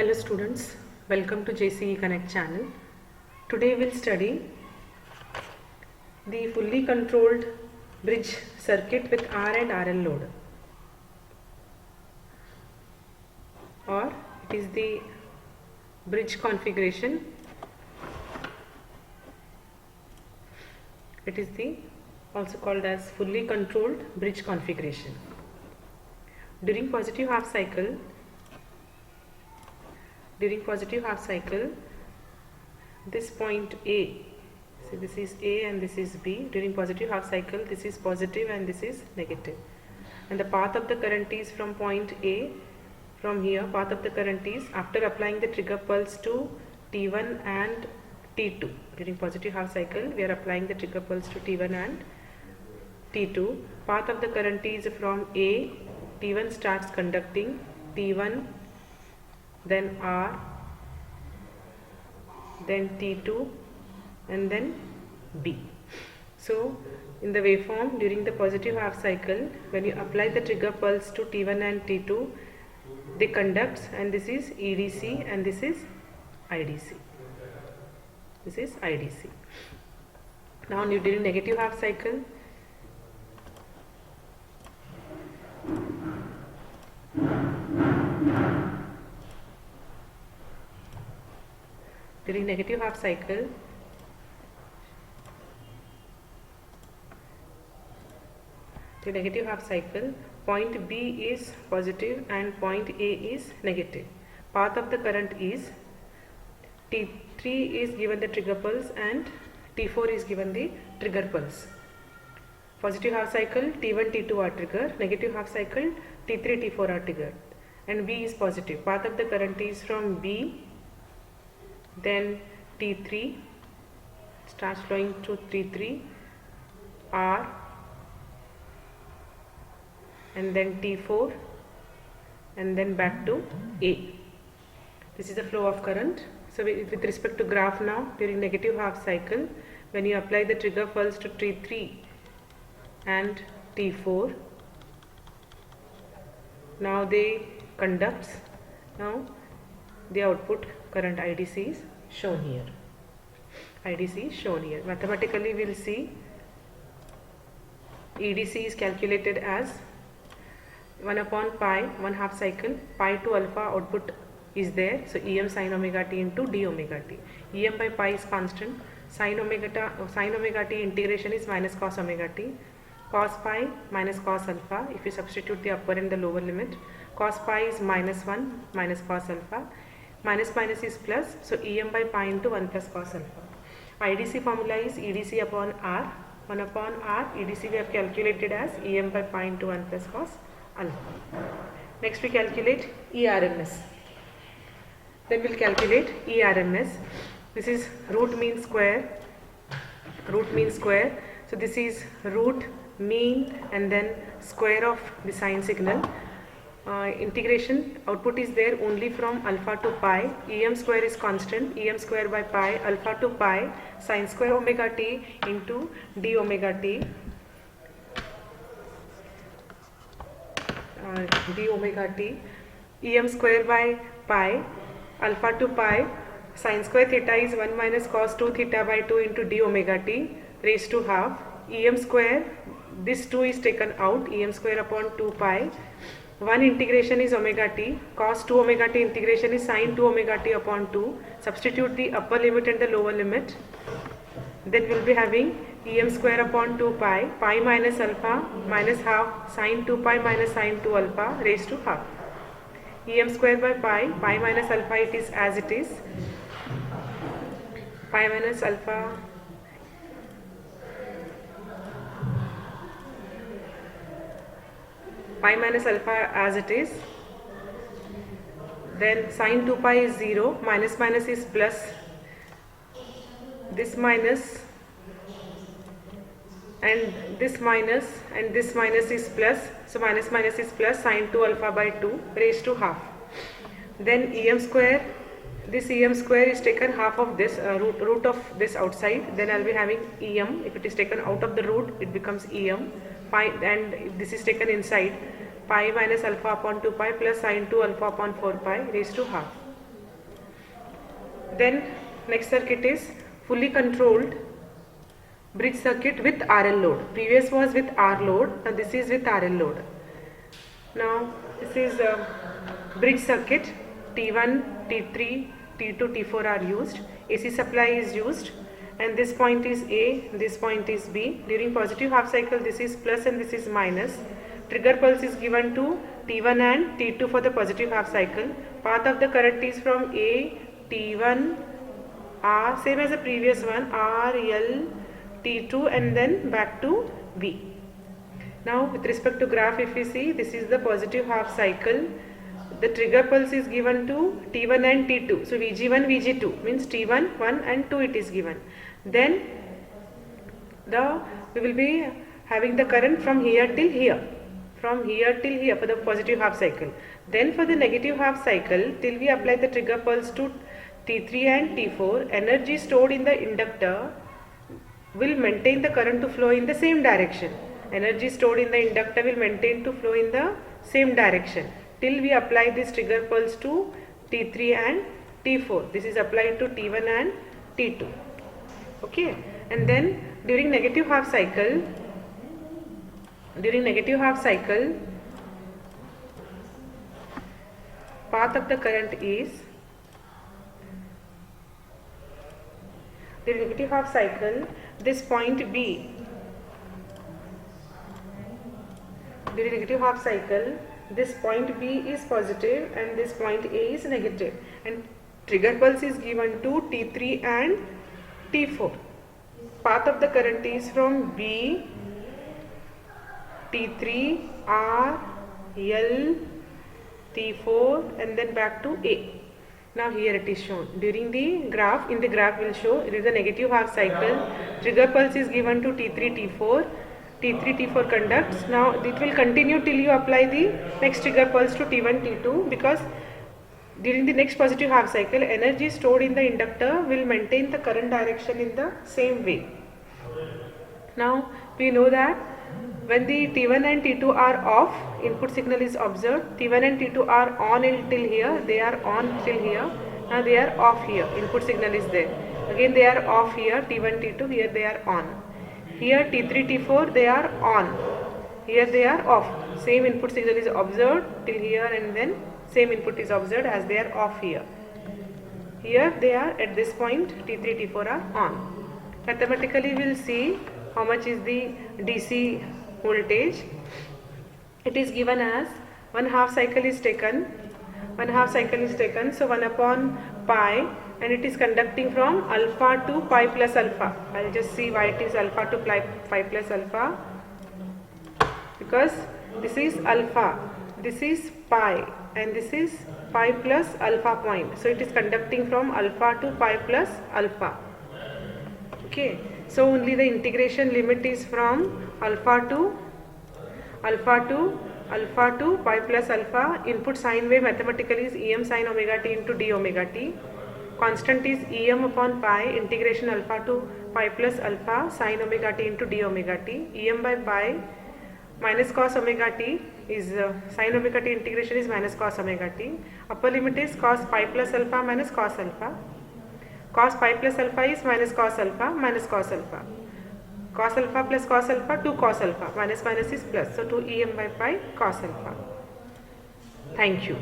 Hello students, welcome to JCE Connect channel. Today we'll study the fully controlled bridge circuit with R and RL load, or it is the bridge configuration. It is the also called as fully controlled bridge configuration. During positive half cycle, this point A, so this is A and this is B. During positive half cycle, this is positive and this is negative, and the path of the current is from point A. From here, path of the current is, after applying the trigger pulse to T1 and T2. During positive half cycle, we are applying the trigger pulse to T1 and T2. Path of the current is from A. T1 starts conducting, T1, then R, then T2, and then B. So in the waveform, during the positive half cycle, when you apply the trigger pulse to T1 and T2, they conduct, and this is EDC and this is IDC. This is IDC. Now during negative half cycle, point B is positive and point A is negative. Path of the current is, T3 is given the trigger pulse and T4 is given the trigger pulse. Positive half cycle, T1, T2 are triggered. Negative half cycle, T3, T4 are triggered, and B is positive. Path of the current is from B, then T3 starts flowing to T3, R, and then T4, and then back to A. This is the flow of current. So with respect to graph now, during negative half cycle, when you apply the trigger pulse to T3 and T4, now they conducts. Now the output current IDC is shown here. IDC is shown here. Mathematically we will see EDC is calculated as 1 upon pi, 1 half cycle, pi to alpha output is there. So Em sin omega t into d omega t. Em by pi is constant. Sin omega t integration is minus cos omega t. Cos pi minus cos alpha. If you substitute the upper and the lower limit, cos pi is minus 1 minus cos alpha. Minus minus is plus. So Em by pi into 1 plus cos alpha. IDC formula is EDC upon R. 1 upon R, EDC we have calculated as Em by pi into 1 plus cos alpha. Next we calculate ERMS. Then we will calculate ERMS. This is root mean square. So this is root mean and then square of the sine signal. Integration output is there only from alpha to pi. Em square is constant. Em square by pi, alpha to pi, sine square omega t into d omega t. Em square by pi, alpha to pi, sine square theta is 1 minus cos 2 theta by 2 into d omega t raised to half. Em square, this 2 is taken out, Em square upon 2 pi. 1 integration is omega t, cos 2 omega t integration is sin 2 omega t upon 2. Substitute the upper limit and the lower limit. Then we will be having Em square upon 2 pi, pi minus alpha minus half sin 2 pi minus sin 2 alpha raised to half. Em square by pi, pi minus alpha it is as it is. Pi minus alpha as it is. Then sin 2 pi is 0, minus minus is plus, this minus and this minus and this minus is plus, so minus minus is plus, sin 2 alpha by 2 raised to half. Then Em square, this Em square is taken half of this root of this outside, then I will be having Em. If it is taken out of the root, it becomes Em. Pi, and if this is taken inside, pi minus alpha upon 2 pi plus sin 2 alpha upon 4 pi raised to half. Then next circuit is fully controlled bridge circuit with RL load. Previous was with R load and this is with RL load. Now this is a bridge circuit. T1, T3, T2, T4 are used. AC supply is used and this point is A, this point is B. During positive half cycle this is plus and this is minus. Trigger pulse is given to T1 and T2 for the positive half cycle. Path of the current is from A, T1, R, same as the previous one, R, L, T2 and then back to V. Now with respect to graph, if we see, this is the positive half cycle. The trigger pulse is given to T1 and T2. So Vg1, Vg2 means T1, 1 and 2 it is given. Then we will be having the current from here till here. From here till here for the positive half cycle. Then for the negative half cycle, till we apply the trigger pulse to T3 and T4, energy stored in the inductor will maintain the current to flow in the same direction. Energy stored in the inductor will maintain to flow in the same direction till we apply this trigger pulse to T3 and T4. This is applied to T1 and T2. Okay, and then during negative half cycle, path of the current is, during negative half cycle, this point B, during negative half cycle, this point B is positive and this point A is negative, and trigger pulse is given to T3 and T4. Path of the current is from B, T3, R, L, T4 and then back to A. Now here it is shown. During the graph, in the graph will show it is a negative half cycle. Trigger pulse is given to T3, T4. T3, T4 conducts. Now it will continue till you apply the next trigger pulse to T1, T2, because during the next positive half cycle, energy stored in the inductor will maintain the current direction in the same way. Now we know that when the T1 and T2 are off, input signal is observed. T1 and T2 are on till here, they are on till here. Now they are off here, input signal is there. Again they are off here, T1, T2, here they are on. Here T3, T4 they are on. Here they are off. Same input signal is observed till here and then same input is observed as they are off here. Here they are at this point, T3, T4 are on. Mathematically we will see how much is the DC voltage. It is given as 1/2 cycle is taken. 1/2 cycle is taken. So 1 upon pi, and it is conducting from alpha to pi plus alpha. I will just see why it is alpha to pi plus alpha. Because this is alpha, this is pi, and this is pi plus alpha point. So it is conducting from alpha to pi plus alpha. Okay. So only the integration limit is from alpha to pi plus alpha. Input sine wave mathematically is Em sin omega t into d omega t. Constant is Em upon pi, integration alpha to pi plus alpha sin omega t into d omega t. Em by pi minus cos omega t is sin omega t integration is minus cos omega t. Upper limit is cos pi plus alpha minus cos alpha. Cos pi plus alpha is minus cos alpha minus cos alpha. Cos alpha plus cos alpha 2 cos alpha, minus minus is plus. So 2 Em by pi cos alpha. Thank you.